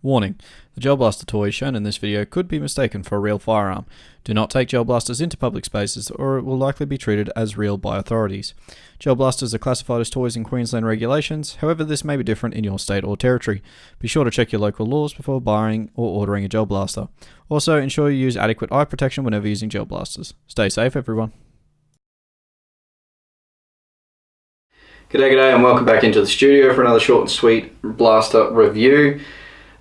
Warning: the gel blaster toy shown in this video could be mistaken for a real firearm. Do not take gel blasters into public spaces or it will likely be treated as real by authorities. Gel blasters are classified as toys in Queensland regulations, however this may be different in your state or territory. Be sure to check your local laws before buying or ordering a gel blaster. Also, ensure you use adequate eye protection whenever using gel blasters. Stay safe, everyone. G'day and welcome back into the studio for another short and sweet blaster review.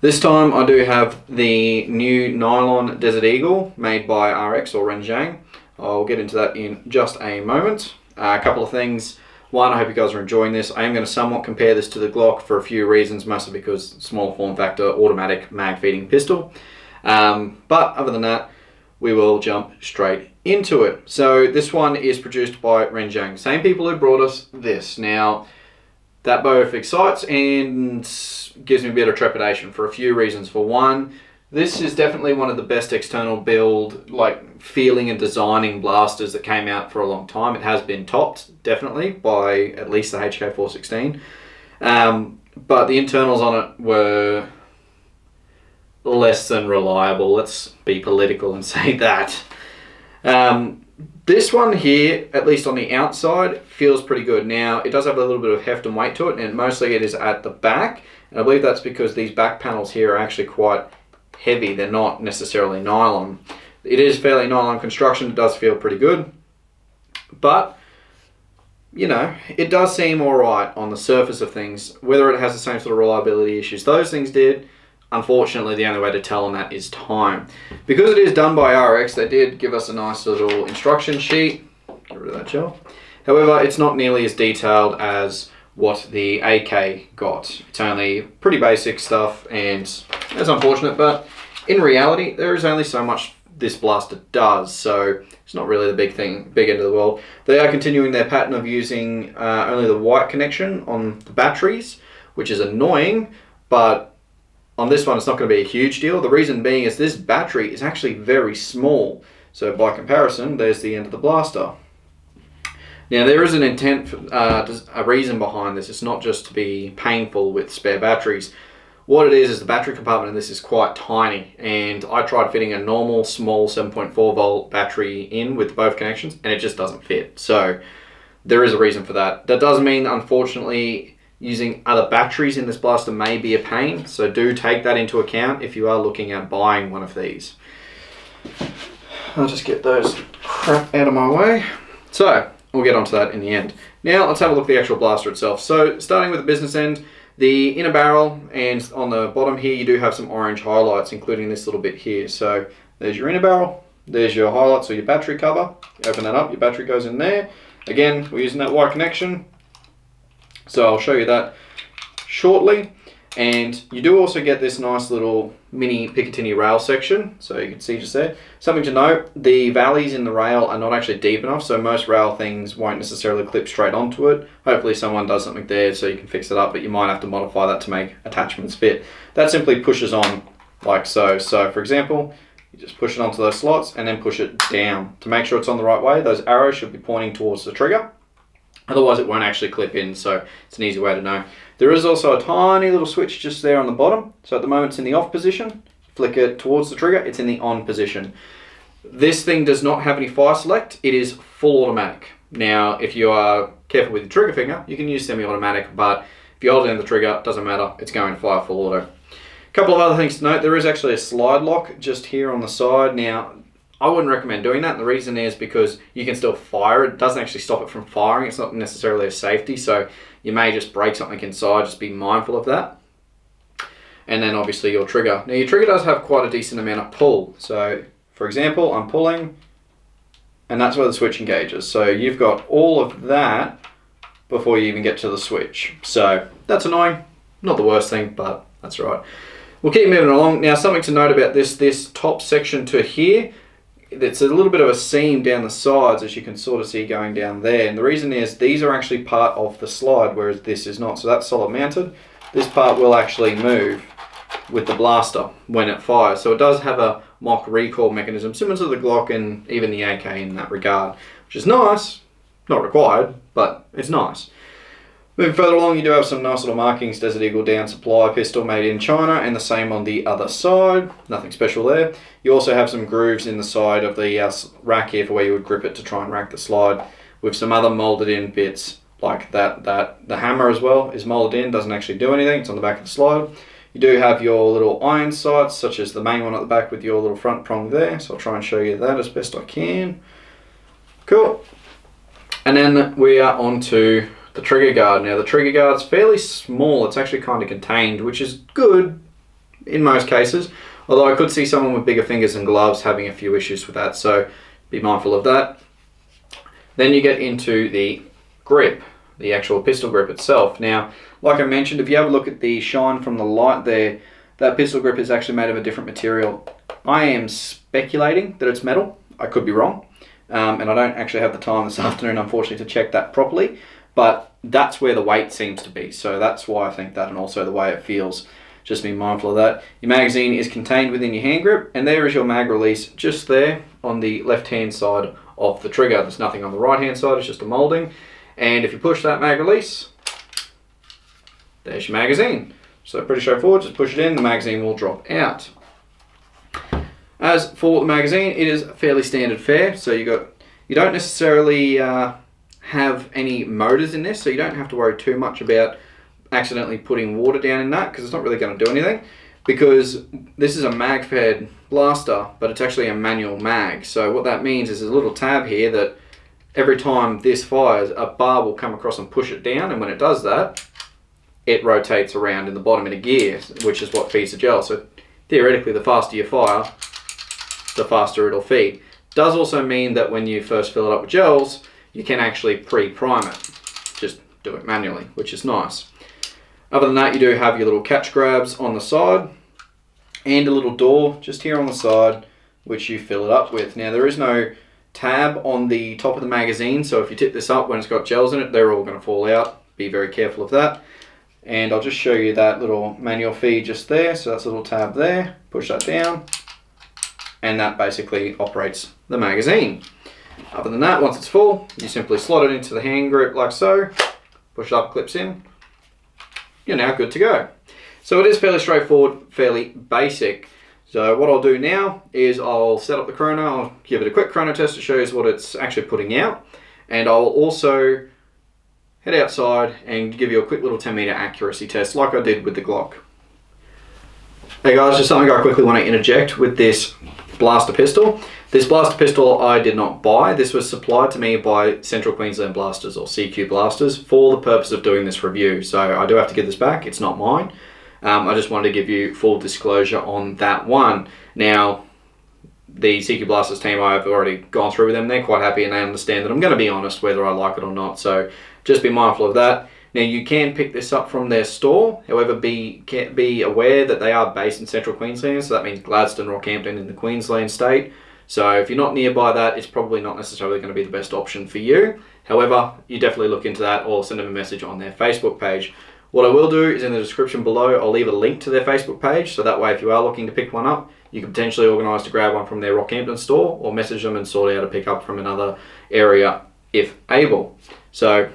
This time I do have the new nylon Desert Eagle made by RX or Renjang. I'll get into that in just a moment. A couple of things. One, I hope you guys are enjoying this. I am going to somewhat compare this to the Glock for a few reasons, mostly because small form factor, automatic mag feeding pistol. But other than that, we will jump straight into it. So this one is produced by Renjang, same people who brought us this. Now, that both excites and gives me a bit of trepidation for a few reasons. For one, this is definitely one of the best external build, like feeling and designing blasters that came out for a long time. It has been topped, definitely, by at least the HK416. But the internals on it were less than reliable. Let's be political and say that. This one here, at least on the outside, feels pretty good. Now, it does have a little bit of heft and weight to it, and mostly it is at the back. And I believe that's because these back panels here are actually quite heavy. They're not necessarily nylon. It is fairly nylon construction. It does feel pretty good. But, you know, it does seem alright on the surface of things. Whether it has the same sort of reliability issues those things did, unfortunately, the only way to tell on that is time. Because it is done by RX, they did give us a nice little instruction sheet. Get rid of that gel. However, it's not nearly as detailed as what the AK got. It's only pretty basic stuff, and that's unfortunate, but in reality, there is only so much this blaster does, so it's not really the big end of the world. They are continuing their pattern of using only the white connection on the batteries, which is annoying, but on this one, it's not going to be a huge deal. The reason being is this battery is actually very small. So by comparison, there's the end of the blaster. Now there is an intent, a reason behind this. It's not just to be painful with spare batteries. What it is the battery compartment in this is quite tiny. And I tried fitting a normal small 7.4 volt battery in with both connections and it just doesn't fit. So there is a reason for that. That does mean, unfortunately, using other batteries in this blaster may be a pain, so do take that into account if you are looking at buying one of these. I'll just get those crap out of my way. So, we'll get onto that in the end. Now, let's have a look at the actual blaster itself. So, starting with the business end, the inner barrel, and on the bottom here you do have some orange highlights, including this little bit here. So, there's your inner barrel, there's your highlights or your battery cover. You open that up, your battery goes in there. Again, we're using that white connection. So I'll show you that shortly. And you do also get this nice little mini Picatinny rail section. So you can see just there. Something to note, the valleys in the rail are not actually deep enough. So most rail things won't necessarily clip straight onto it. Hopefully someone does something there so you can fix it up, but you might have to modify that to make attachments fit. That simply pushes on like so. So for example, you just push it onto those slots and then push it down. To make sure it's on the right way, those arrows should be pointing towards the trigger. Otherwise it won't actually clip in, so it's an easy way to know. There is also a tiny little switch just there on the bottom. So at the moment it's in the off position. Flick it towards the trigger, it's in the on position. This thing does not have any fire select. It is full automatic. Now, if you are careful with your trigger finger, you can use semi-automatic, but if you hold it in the trigger, it doesn't matter. It's going to fire full auto. A couple of other things to note. There is actually a slide lock just here on the side. Now, I wouldn't recommend doing that. And the reason is because you can still fire it. It doesn't actually stop it from firing. It's not necessarily a safety. So you may just break something inside. Just be mindful of that. And then obviously your trigger. Now your trigger does have quite a decent amount of pull. So for example, I'm pulling and that's where the switch engages. So you've got all of that before you even get to the switch. So that's annoying. Not the worst thing, but that's all right. We'll keep moving along. Now something to note about this top section to here. It's a little bit of a seam down the sides, as you can sort of see going down there. And the reason is these are actually part of the slide, whereas this is not. So that's solid mounted. This part will actually move with the blaster when it fires. So it does have a mock recoil mechanism, similar to the Glock and even the AK in that regard, which is nice. Not required, but it's nice. Moving further along, you do have some nice little markings, Desert Eagle down supply pistol made in China, and the same on the other side. Nothing special there. You also have some grooves in the side of the rack here for where you would grip it to try and rack the slide, with some other molded in bits like that. The hammer as well is molded in, doesn't actually do anything, it's on the back of the slide. You do have your little iron sights, such as the main one at the back with your little front prong there, so I'll try and show you that as best I can. Cool. And then we are on to the trigger guard. Now the trigger guard's fairly small, it's actually kind of contained, which is good in most cases, although I could see someone with bigger fingers and gloves having a few issues with that, so be mindful of that. Then you get into the grip, the actual pistol grip itself. Now, like I mentioned, if you have a look at the shine from the light there, that pistol grip is actually made of a different material. I am speculating that it's metal, I could be wrong, and I don't actually have the time this afternoon, unfortunately, to check that properly. But that's where the weight seems to be, so that's why I think that, and also the way it feels. Just be mindful of that. Your magazine is contained within your hand grip, and there is your mag release just there on the left-hand side of the trigger. There's nothing on the right-hand side, it's just a molding. And if you push that mag release, there's your magazine. So pretty straightforward, just push it in, the magazine will drop out. As for the magazine, it is fairly standard fare, so you don't necessarily have any motors in this, so you don't have to worry too much about accidentally putting water down in that, because it's not really going to do anything, because this is a mag fed blaster, but it's actually a manual mag. So what that means is there's a little tab here that every time this fires, a bar will come across and push it down, and when it does that, it rotates around in the bottom in a gear, which is what feeds the gel. So theoretically, the faster you fire, the faster it'll feed. Does also mean that when you first fill it up with gels, you can actually pre-prime it. Just do it manually, which is nice. Other than that, you do have your little catch grabs on the side and a little door just here on the side, which you fill it up with. Now, there is no tab on the top of the magazine, so if you tip this up when it's got gels in it, they're all going to fall out. Be very careful of that. And I'll just show you that little manual feed just there. So that's a little tab there. Push that down, and that basically operates the magazine. Other than that, once it's full, you simply slot it into the hand grip like so, push it up, clips in, you're now good to go. So it is fairly straightforward, fairly basic. So what I'll do now is I'll set up the chrono, I'll give it a quick chrono test to show you what it's actually putting out, and I'll also head outside and give you a quick little 10-meter accuracy test like I did with the Glock. Hey guys, just something I quickly want to interject with this blaster pistol. This blaster pistol I did not buy. This was supplied to me by Central Queensland Blasters, or CQ Blasters, for the purpose of doing this review. So I do have to give this back, it's not mine. I just wanted to give you full disclosure on that one. Now, the CQ Blasters team, I've already gone through with them. They're quite happy and they understand that I'm going to be honest whether I like it or not. So just be mindful of that. Now, you can pick this up from their store. However, be aware that they are based in Central Queensland. So that means Gladstone, Rockhampton in the Queensland state. So if you're not nearby that, it's probably not necessarily going to be the best option for you. However, you definitely look into that or send them a message on their Facebook page. What I will do is in the description below, I'll leave a link to their Facebook page. So that way, if you are looking to pick one up, you can potentially organise to grab one from their Rockhampton store or message them and sort out a pick up from another area if able. So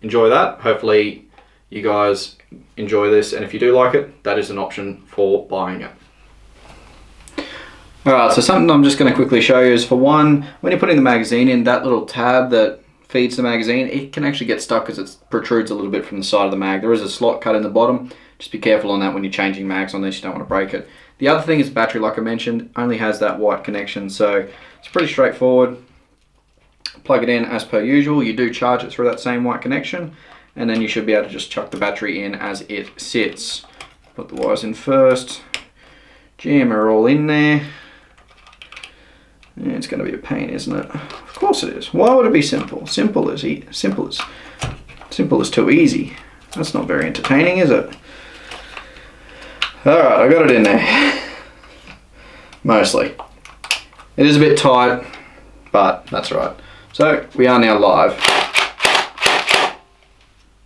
enjoy that. Hopefully you guys enjoy this. And if you do like it, that is an option for buying it. Alright, so something I'm just going to quickly show you is, for one, when you're putting the magazine in, that little tab that feeds the magazine, it can actually get stuck because it protrudes a little bit from the side of the mag. There is a slot cut in the bottom. Just be careful on that when you're changing mags on this, you don't want to break it. The other thing is battery, like I mentioned, only has that white connection, so it's pretty straightforward. Plug it in as per usual. You do charge it through that same white connection, and then you should be able to just chuck the battery in as it sits. Put the wires in first, jammer all in there. Yeah, it's going to be a pain, isn't it? Of course it is. Why would it be simple? Simple is too easy. That's not very entertaining, is it? Alright, I got it in there. Mostly. It is a bit tight, but that's right. So, we are now live.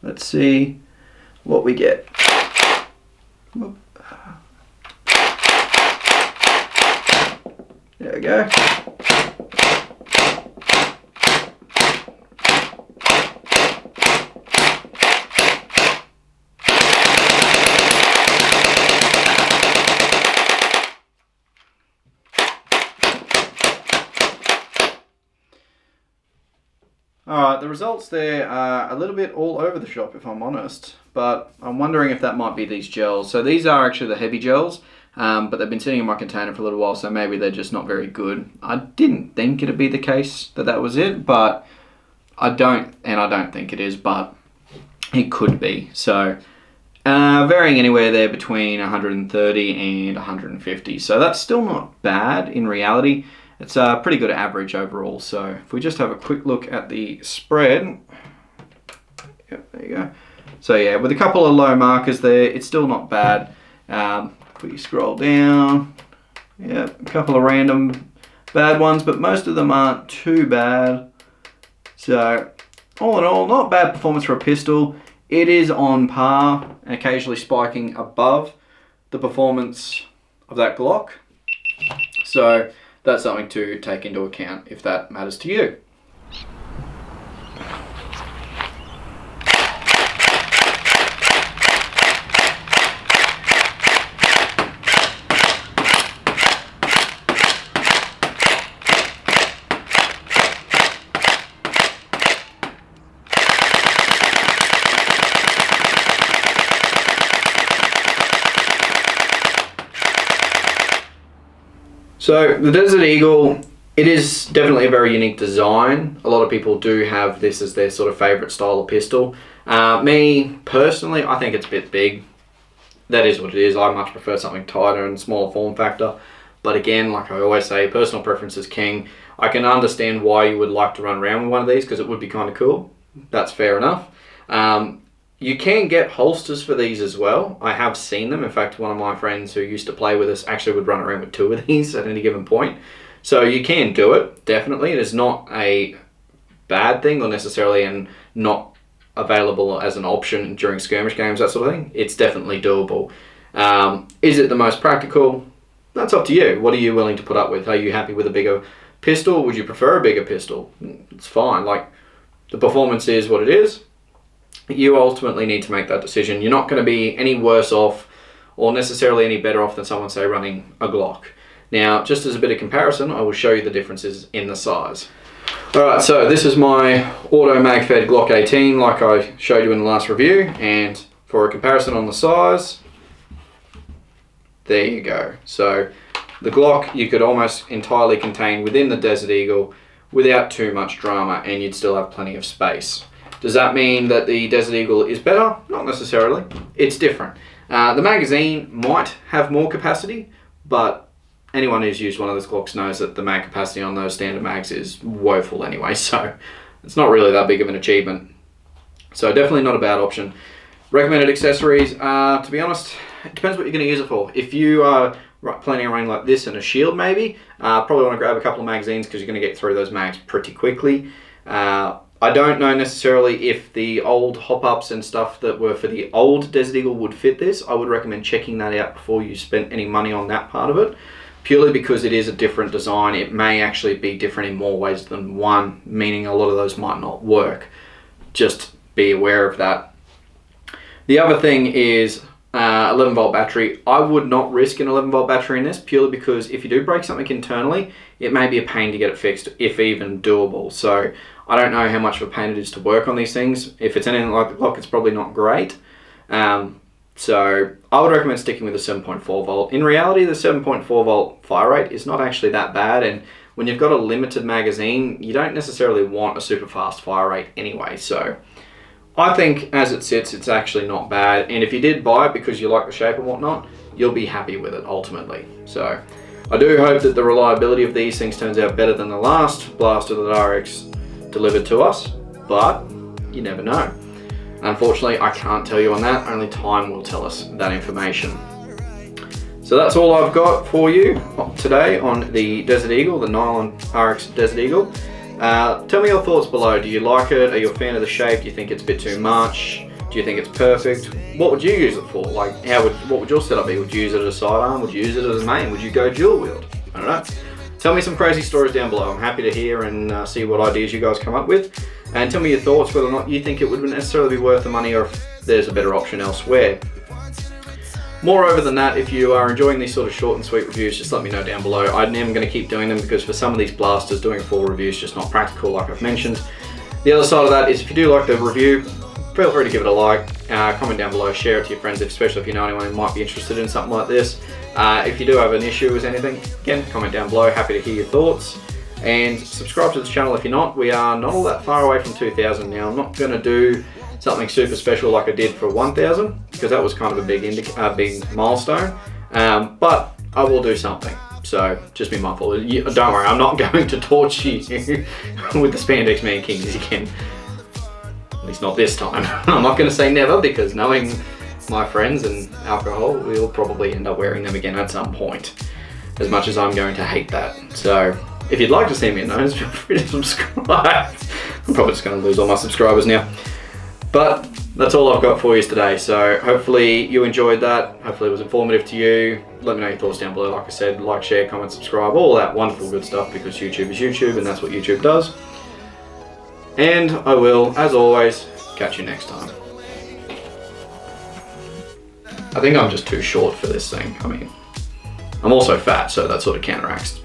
Let's see what we get. There we go. Alright, the results there are a little bit all over the shop if I'm honest, but I'm wondering if that might be these gels. So these are actually the heavy gels, but they've been sitting in my container for a little while, so maybe they're just not very good. I didn't think it'd be the case that that was it, but I don't think it is, but it could be. So varying anywhere there between 130 and 150, so that's still not bad in reality. It's a pretty good average overall. So if we just have a quick look at the spread, yep, there you go. So yeah, with a couple of low markers there, it's still not bad. If we scroll down, yeah, a couple of random bad ones, but most of them aren't too bad. So all in all, not bad performance for a pistol. It is on par and occasionally spiking above the performance of that Glock. So that's something to take into account if that matters to you. So the Desert Eagle, it is definitely a very unique design. A lot of people do have this as their sort of favorite style of pistol. Me personally, I think it's a bit big. That is what it is. I much prefer something tighter and smaller form factor. But again, like I always say, personal preference is king. I can understand why you would like to run around with one of these because it would be kind of cool. That's fair enough. You can get holsters for these as well. I have seen them. In fact, one of my friends who used to play with us actually would run around with 2 of these at any given point. So you can do it, definitely. It is not a bad thing or necessarily and not available as an option during skirmish games, that sort of thing. It's definitely doable. Is it the most practical? That's up to you. What are you willing to put up with? Are you happy with a bigger pistol? Would you prefer a bigger pistol? It's fine. Like, the performance is what it is. You ultimately need to make that decision. You're not going to be any worse off or necessarily any better off than someone, say, running a Glock. Now, just as a bit of comparison, I will show you the differences in the size. Alright, so this is my auto mag-fed Glock 18 like I showed you in the last review, and for a comparison on the size, there you go. So the Glock you could almost entirely contain within the Desert Eagle without too much drama, and you'd still have plenty of space. Does that mean that the Desert Eagle is better? Not necessarily. It's different. The magazine might have more capacity, but anyone who's used one of those Glocks knows that the mag capacity on those standard mags is woeful anyway, so it's not really that big of an achievement. So definitely not a bad option. Recommended accessories, to be honest, it depends what you're going to use it for. If you are planning on running like this and a shield maybe, probably want to grab a couple of magazines because you're going to get through those mags pretty quickly. I don't know necessarily if the old hop-ups and stuff that were for the old Desert Eagle would fit this. I would recommend checking that out before you spend any money on that part of it, purely because it is a different design. It may actually be different in more ways than one, meaning a lot of those might not work. Just be aware of that. The other thing is 11 volt battery. I would not risk an 11 volt battery in this, purely because if you do break something internally, it may be a pain to get it fixed, if even doable. So I don't know how much of a pain it is to work on these things. If it's anything like the Glock, it's probably not great. So I would recommend sticking with the 7.4 volt. In reality, the 7.4 volt fire rate is not actually that bad, and when you've got a limited magazine, you don't necessarily want a super fast fire rate anyway. So I think as it sits, it's actually not bad, and if you did buy it because you like the shape and whatnot, you'll be happy with it ultimately. So I do hope that the reliability of these things turns out better than the last blaster that RX delivered to us, but you never know. Unfortunately, I can't tell you on that. Only time will tell us that information. So that's all I've got for you today on the Desert Eagle, the Nylon RX Desert Eagle. Tell me your thoughts below. Do you like it? Are you a fan of the shape? Do you think it's a bit too much? Do you think it's perfect? What would you use it for? Like, what would your setup be? Would you use it as a sidearm? Would you use it as a main? Would you go dual wield? I don't know. Tell me some crazy stories down below. I'm happy to hear and see what ideas you guys come up with. And tell me your thoughts, whether or not you think it would necessarily be worth the money or if there's a better option elsewhere. Moreover than that, if you are enjoying these sort of short and sweet reviews, just let me know down below. I am going to keep doing them because for some of these blasters, doing full reviews is just not practical, like I've mentioned. The other side of that is if you do like the review, feel free to give it a like, comment down below, share it to your friends, especially if you know anyone who might be interested in something like this. If you do have an issue with anything, again, comment down below, happy to hear your thoughts. And subscribe to this channel if you're not. We are not all that far away from 2,000 now. I'm not going to do something super special like I did for 1,000 because that was kind of a big milestone. But I will do something. So just be mindful. Don't worry, I'm not going to torture you with the Spandex Man Kings again. At least not this time. I'm not going to say never because knowing my friends and alcohol, we'll probably end up wearing them again at some point. As much as I'm going to hate that. So if you'd like to see me in those, feel free to subscribe. I'm probably just going to lose all my subscribers now. But that's all I've got for you today. So hopefully you enjoyed that. Hopefully it was informative to you. Let me know your thoughts down below. Like I said, like, share, comment, subscribe, all that wonderful good stuff because YouTube is YouTube and that's what YouTube does. And I will, as always, catch you next time. I think I'm just too short for this thing. I mean, I'm also fat, so that sort of counteracts.